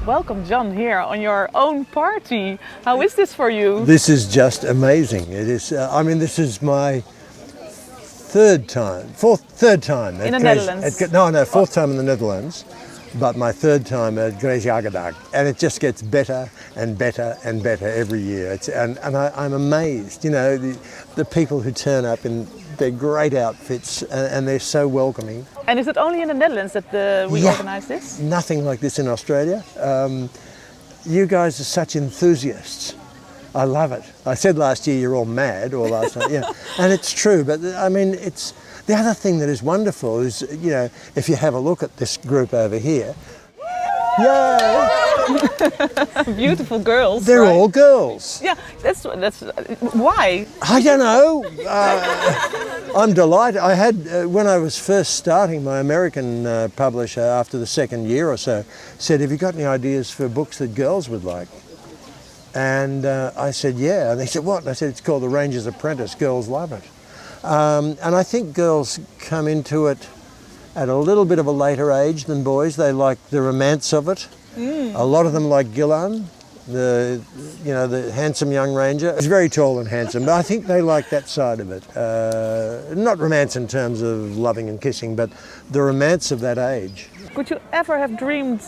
Welcome, John, here on your own party. How is this for you? This is just amazing. It is. This is my third time in the Netherlands. Fourth time in the Netherlands, but my third time at Grijze Jager-reeks, and it just gets better and better and better every year. I'm amazed. You know, the people who turn up in their great outfits, and they're so welcoming. And is it only in the Netherlands that we organise this? Nothing like this in Australia. You guys are such enthusiasts. I love it. I said last year you're all mad, or last night, yeah, and it's true. But I mean, it's the other thing that is wonderful is, you know, if you have a look at this group over here. Yay! Beautiful girls. They're right? all girls. Yeah, that's why. I don't know. I'm delighted. I had when I was first starting, my American publisher, after the second year or so, said, "Have you got any ideas for books that girls would like?" And I said, "Yeah." And they said, "What?" And I said, "It's called The Ranger's Apprentice. Girls love it." And I think girls come into it at a little bit of a later age than boys. They like the romance of it. A lot of them like Gillan, the handsome young ranger. He's very tall and handsome, but I think they like that side of it. Not romance in terms of loving and kissing, but the romance of that age. Could you ever have dreamed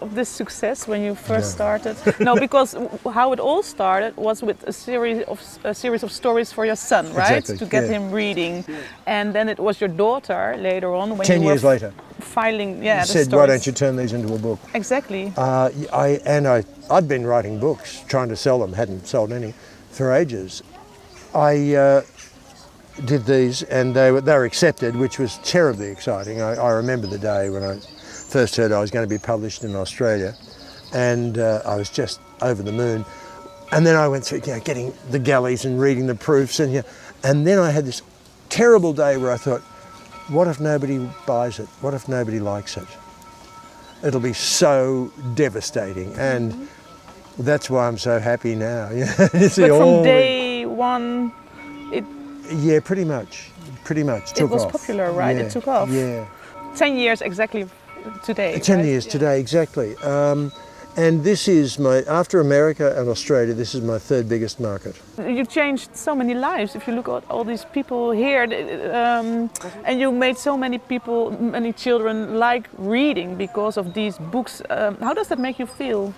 of this success when you first started? No, because how it all started was with a series of stories for your son, right? Exactly, to get him reading, and then it was your daughter later on when 10 you years were later. Filing, He the said, stories. "Why don't you turn these into a book?" Exactly. I'd been writing books, trying to sell them, hadn't sold any for ages. I did these, and they were accepted, which was terribly exciting. I remember the day when I first heard I was going to be published in Australia, and I was just over the moon. And then I went through, getting the galleys and reading the proofs, and then I had this terrible day where I thought, what if nobody buys it? What if nobody likes it? It'll be so devastating, and that's why I'm so happy now. But from day one, yeah, pretty much took off. It was popular, right? Yeah, it took off. Yeah. 10 years exactly today. 10 right? years today, exactly. And this is after America and Australia, this is my third biggest market. You changed so many lives. If you look at all these people here, and you made so many children like reading because of these books. How does that make you feel?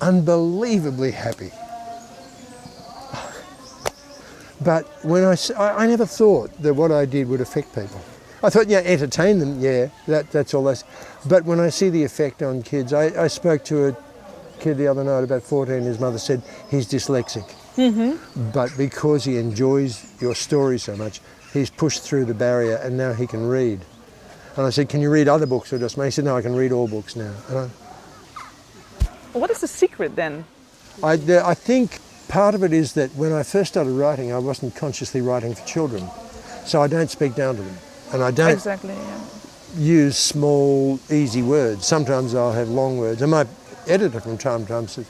Unbelievably happy. But when I never thought that what I did would affect people. I thought, entertain them, that's all. But when I see the effect on kids, I spoke to a kid the other night, about 14, his mother said he's dyslexic. But because he enjoys your story so much, he's pushed through the barrier and now he can read. And I said, "Can you read other books or just me?" He said, "No, I can read all books now." And What is the secret then? I think part of it is that when I first started writing, I wasn't consciously writing for children. So I don't speak down to them. And I don't use small, easy words. Sometimes I'll have long words. And my editor from time to time says,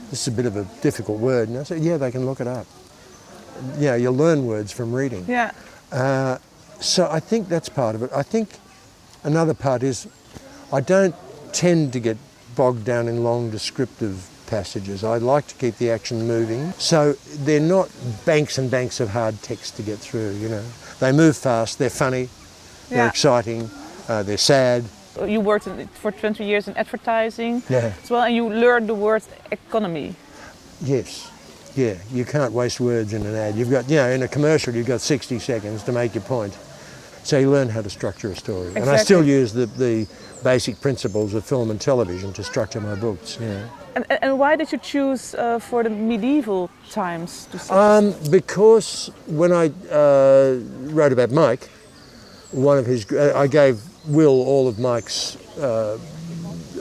"This is a bit of a difficult word." And I say, "Yeah, they can look it up." You'll learn words from reading. Yeah. So I think that's part of it. I think another part is I don't tend to get bogged down in long descriptive passages. I like to keep the action moving. So they're not banks and banks of hard text to get through, They move fast, they're funny, they're exciting, they're sad. You worked for 20 years in advertising as well, and you learned the word economy. Yes, you can't waste words in an ad. You've got, in a commercial, you've got 60 seconds to make your point. So you learn how to structure a story. Exactly. And I still use the basic principles of film and television to structure my books. And why did you choose for the medieval times? Because when I wrote about Mike, I gave Will all of Mike's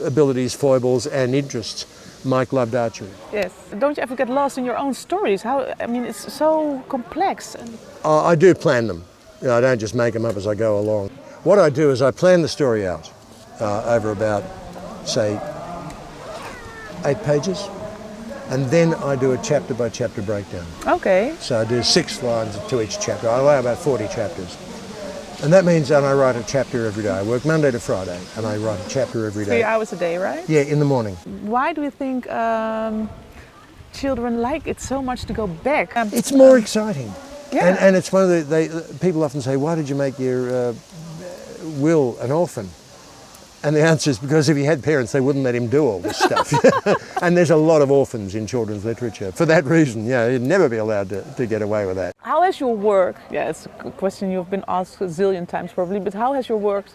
abilities, foibles and interests. Mike loved archery. Yes. Don't you ever get lost in your own stories? It's so complex. I do plan them. I don't just make them up as I go along. What I do is I plan the story out over about, say, 8 pages, and then I do a chapter by chapter breakdown. Okay. So I do 6 lines to each chapter. I allow about 40 chapters. And that means that I write a chapter every day. I work Monday to Friday and I write a chapter every day. 3 hours a day, right? Yeah, in the morning. Why do you think children like it so much to go back? It's more exciting. Yeah. And it's one of people often say, why did you make your Will an orphan? And the answer is because if he had parents, they wouldn't let him do all this stuff. And there's a lot of orphans in children's literature. For that reason, he'd never be allowed to get away with that. How has your work, it's a question you've been asked a zillion times probably, but how has your work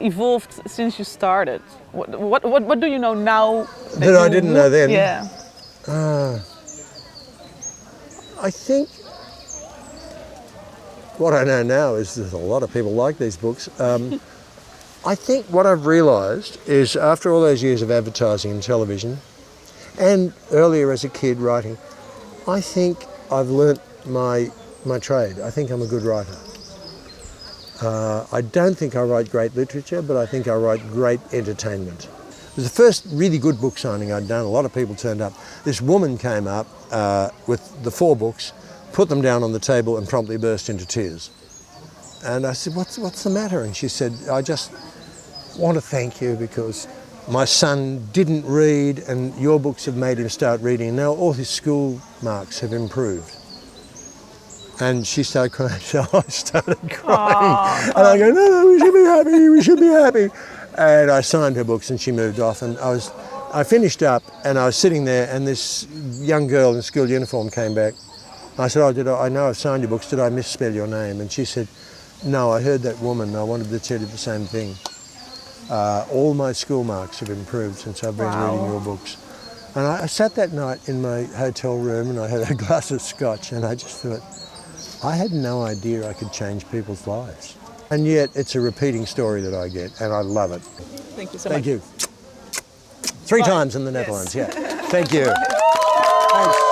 evolved since you started? What do you know now that I didn't know then? Yeah. I think what I know now is there's a lot of people like these books. I think what I've realised is after all those years of advertising and television and earlier as a kid writing, I think I've learnt my trade. I think I'm a good writer. I don't think I write great literature, but I think I write great entertainment. It was the first really good book signing I'd done. A lot of people turned up. This woman came up with the 4 books, put them down on the table and promptly burst into tears. And I said, what's the matter? And she said, I just want to thank you because my son didn't read and your books have made him start reading. And now all his school marks have improved. And she started crying, so I started crying. Aww. And I go, no, we should be happy, we should be happy. And I signed her books and she moved off. And I finished up and I was sitting there and this young girl in school uniform came back. I said, I know I've signed your books, did I misspell your name? And she said, no, I heard that woman, I wanted to tell you the same thing. All my school marks have improved since I've been reading your books. And I sat that night in my hotel room and I had a glass of scotch and I just thought, I had no idea I could change people's lives. And yet it's a repeating story that I get and I love it. Thank you so much. Thank you. 3 times in the Netherlands, yeah. Thank you. Thanks.